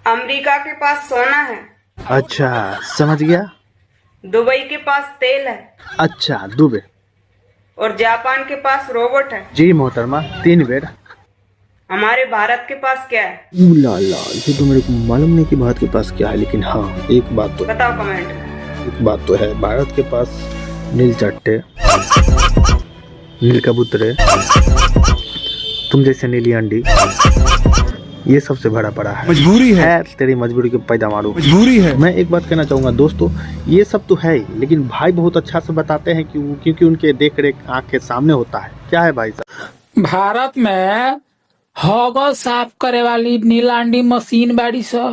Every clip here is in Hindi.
अमेरिका के पास सोना है। अच्छा समझ गया। दुबई के पास तेल है। अच्छा दुबई। और जापान के पास रोबोट है। जी मोहतरमा 3 बेर। हमारे भारत के पास क्या है? ला ये तो मेरे को मालूम नहीं कि भारत के पास क्या है, लेकिन हाँ एक बात तो बताओ कमेंट। एक बात तो है, भारत के पास नील चट्टे, नील कबूतरे, तुम जैसे नीली अंडी, ये सबसे बड़ा पड़ा है। मजबूरी है। तेरी मजबूरी के पैदा मारू। मजबूरी है। मैं एक बात कहना चाहूंगा दोस्तों, ये सब तो है ही, लेकिन भाई बहुत अच्छा से बताते हैं क्योंकि उनके देख रेख आँख के सामने होता है। क्या है भाई साहब? भारत में हॉगल साफ करे वाली नीलांडी मशीन बाड़ी सा।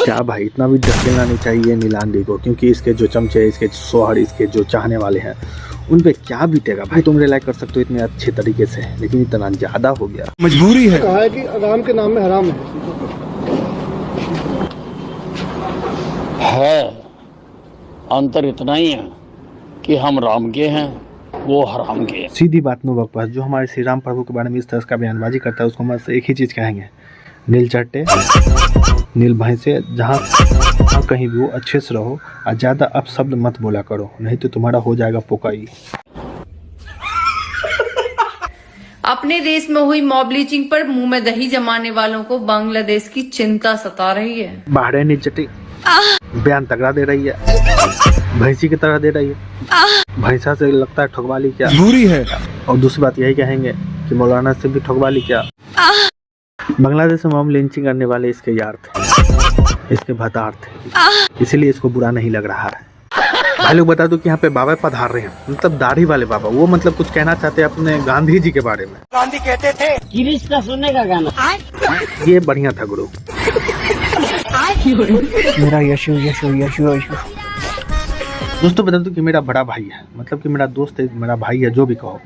क्या भाई, इतना भी ढकेलना नहीं चाहिए नीलांडी को, क्योंकि इसके जो चमचे, इसके सोहर, इसके जो चाहने वाले हैं उन पे क्या बीतेगा भाई। तुम रिलाई कर सकते हो इतने अच्छे तरीके से, लेकिन इतना ज्यादा हो गया। मजबूरी है। कहा है कि आराम के नाम में हराम है। अंतर इतना ही है कि हम राम के हैं, वो हराम के हैं। सीधी बात नो बकवास। जो हमारे श्री राम प्रभु के बारे में इस तरह का बयानबाजी करता है उसको हम एक ही चीज कहेंगे, नील चट्टे, नील भैंसे। जहाँ कहीं भी वो अच्छे से रहो और ज्यादा अपशब्द मत बोला करो, नहीं तो तुम्हारा हो जाएगा पोकाई। अपने देश में हुई मॉब लीचिंग पर मुंह में दही जमाने वालों को बांग्लादेश की चिंता सता रही है। बाहर नील चट्टी बयान तगड़ा दे रही है, भैंसी की तरह दे रही है। भैंसा से लगता है ठगवाली क्या। मजबूरी है। और दूसरी बात यही कहेंगे कि मौलाना से भी ठगवाली क्या। बांग्लादेश में मॉब लिंचिंग करने वाले इसके यार थे, इसके भतार थे, इसीलिए इसको बुरा नहीं लग रहा है। भाई लोग बता दो कि यहाँ पे बाबा पधार रहे हैं, मतलब दाढ़ी वाले बाबा। वो मतलब कुछ कहना चाहते हैं अपने गांधी जी के बारे में। गांधी कहते थे गिरीश का सुनने का गाना, ये बढ़िया था गुरु। मेरा यशु यशु यशु यशु। दोस्तों बता दो कि मेरा बड़ा भाई है, मतलब कि मेरा दोस्त है, मेरा भाई है, जो भी कहो।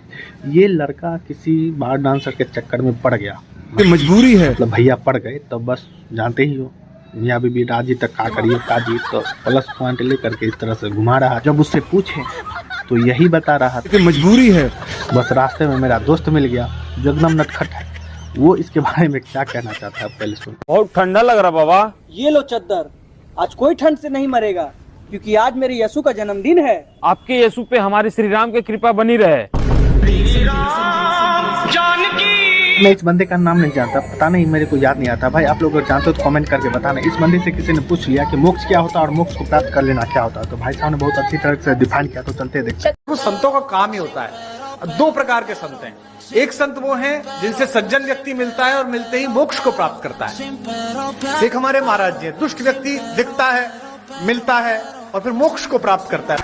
ये लड़का किसी बार डांसर के चक्कर में पड़ गया। मजबूरी है। मतलब भैया पड़ गए तो बस जानते ही हो, मियाँ बीबी राजी तक का करिए काजी, तो प्लस पॉइंट लेकर के इस तरह से घुमा रहा। जब उससे पूछे तो यही बता रहा था। मजबूरी है। बस रास्ते में मेरा दोस्त मिल गया जो एकदम नटखट है, वो इसके बारे में क्या कहना चाहता है पहले सुन। बहुत ठंडा लग रहा बाबा। ये लो चद्दर, आज कोई ठंड से नहीं मरेगा, क्योंकि आज मेरे यीशु का जन्मदिन है। आपके यीशु पे हमारे श्री राम की कृपा बनी रहे। मैं इस बंदे का नाम नहीं जानता, पता नहीं, मेरे को याद नहीं आता। भाई आप लोग अगर जानते हो तो कमेंट करके बताना। इस बंदे से किसी ने पूछ लिया कि मोक्ष क्या होता है और मोक्ष को प्राप्त कर लेना क्या होता है, तो भाई साहब ने बहुत अच्छी तरह से डिफाइन किया। तो चलते देखते। संतों का काम ही होता है। 2 प्रकार के संत हैं। एक संत वो हैं जिनसे सज्जन व्यक्ति मिलता है और मिलते ही मोक्ष को प्राप्त करता है। एक हमारे महाराज जी, दुष्ट व्यक्ति दिखता है, मिलता है और फिर मोक्ष को प्राप्त करता है।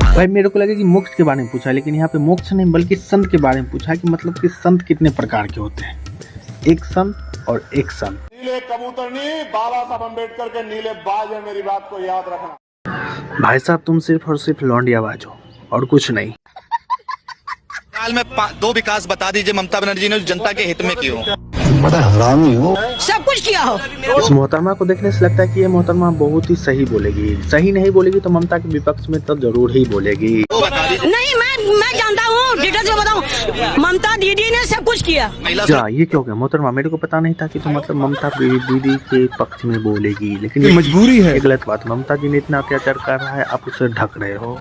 भाई मेरे को लगा कि मोक्ष के बारे में पूछा, लेकिन यहाँ पे मोक्ष नहीं बल्कि संत के बारे में पूछा है, कि मतलब कि संत कितने प्रकार के होते हैं। एक संत और एक संत। नीले कबूतर नहीं, बाबा साहब अम्बेडकर के नीले बाज है, मेरी बात को याद रखना। भाई साहब तुम सिर्फ और सिर्फ लौंडी आवाज हो और कुछ नहीं। साल में 2 विकास बता दीजिए ममता बनर्जी ने जनता के हित में क्यों। बड़ा हरामी हो, सब कुछ किया हो। इस मोहतरमा को देखने से लगता है कि ये मोहतरमा बहुत ही सही बोलेगी। सही नहीं बोलेगी तो ममता के विपक्ष में तो जरूर ही बोलेगी। नहीं मैं जानता हूँ, डिटेल से बताऊँ, ममता दीदी ने सब कुछ किया। क्या ये क्यों गया मोहतरमा? मेरे को पता नहीं था कि तो मतलब ममता दीदी के पक्ष में बोलेगी, लेकिन मजबूरी है। गलत बात। ममता जी ने इतना अत्याचार कर रहा है, आप उसे ढक रहे हो।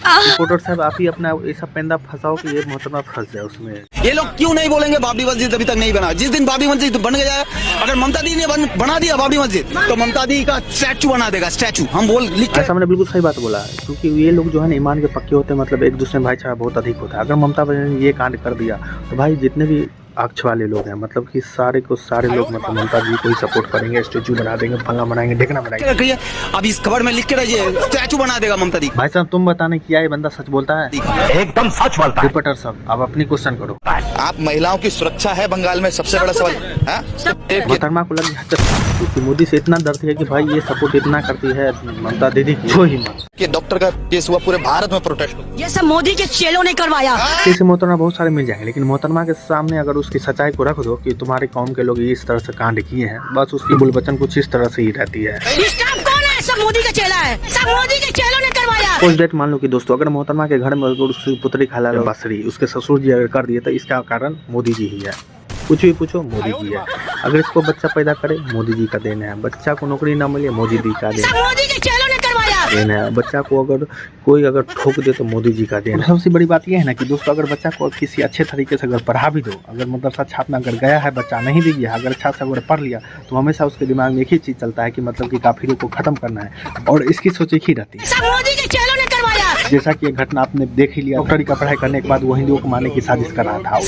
रिपोर्टर साहब आप ही अपना ऐसा पेंदा फंसाओ कि ये मोहतरमा फंस जाए उसमें। ये लोग क्यों नहीं बोलेंगे बाबरी मस्जिद अभी तक नहीं बना? जिस दिन बाबरी मस्जिद बन गया है, अगर ममता दी ने बना दिया बाबरी मस्जिद, तो ममता दी का स्टैचू बना देगा, स्टैचू। हम बोल लिख ऐसा मैंने बिल्कुल सही बात बोला है, क्योंकि ये लोग जो है ना ईमान के पक्के होते हैं, मतलब एक दूसरे में भाईचारा बहुत अधिक होता है। अगर ममता बनर्जी ने ये कांड कर दिया तो भाई जितने भी अक्ष वाले लोग हैं, मतलब कि सारे लोग मतलब ममता जी को ही सपोर्ट करेंगे, स्टैचू बना देंगे, फलना बनाएंगे, ढेकना बनाएंगे। अब इस खबर में लिख के रहिए, स्टैचू बना देगा ममता दी। भाई साहब तुम बताने किया ये बंदा सच बोलता है? एकदम सच बोलता है। रिपोर्टर साहब आप अपनी क्वेश्चन करो। आप महिलाओं की सुरक्षा है बंगाल में सबसे बड़ा सवाल। मोहतरमा को लगी क्योंकि मोदी से इतना डरती है कि भाई ये सपोर्ट इतना करती है ममता दीदी की, जो ही मत कि डॉक्टर का केस हुआ पूरे भारत में प्रोटेस्ट। ये सब मोदी के चेलों ने करवाया। ऐसे मोहतरमा बहुत सारे मिल जाएंगे, लेकिन मोहतरमा के सामने अगर उसकी सच्चाई को रख दो कि तुम्हारे कौम के लोग इस तरह से कांड किए हैं, बस उसकी बुलबचन कुछ इस तरह से ही रहती है। कौन है? सब मोदी का चेला है, सब मोदी के चेलों ने करवाया। कुछ डेट मान लो कि दोस्तों अगर मोहतरमा के घर में उसकी पुत्री खाला बासरी उसके ससुर जी अगर कर दिए तो इसका कारण मोदी जी ही है। कुछ भी पूछो मोदी जी है। अगर इसको बच्चा पैदा करे मोदी जी का देन है, बच्चा को नौकरी ना मिले मोदी जी का देन है, बच्चा को अगर कोई अगर ठोक दे तो मोदी जी का देन है। सबसे बड़ी बात यह है ना कि दोस्तों अगर बच्चा को किसी अच्छे तरीके से अगर पढ़ा भी दो, अगर मदरसा छापना अगर गया है बच्चा नहीं भी गया, अगर अच्छा से अगर पढ़ लिया तो हमेशा उसके दिमाग में एक ही चीज़ चलता है कि मतलब कि काफिरों को खत्म करना है, और इसकी सोच एक ही रहती है। जैसा कि एक घटना आपने देख ही लिया, डॉक्टरी का पढ़ाई करने के बाद वो हिंदुओं को मारने की साजिश कर रहा था।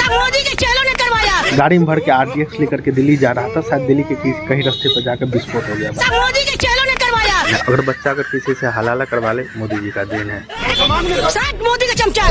गाड़ी में भर के RDX लेकर के दिल्ली जा रहा था, शायद दिल्ली के कहीं रास्ते पर जाकर विस्फोट हो गया। अगर बच्चा अगर किसी से हलाला करवा ले मोदी जी का देन है। मोदी का चमचा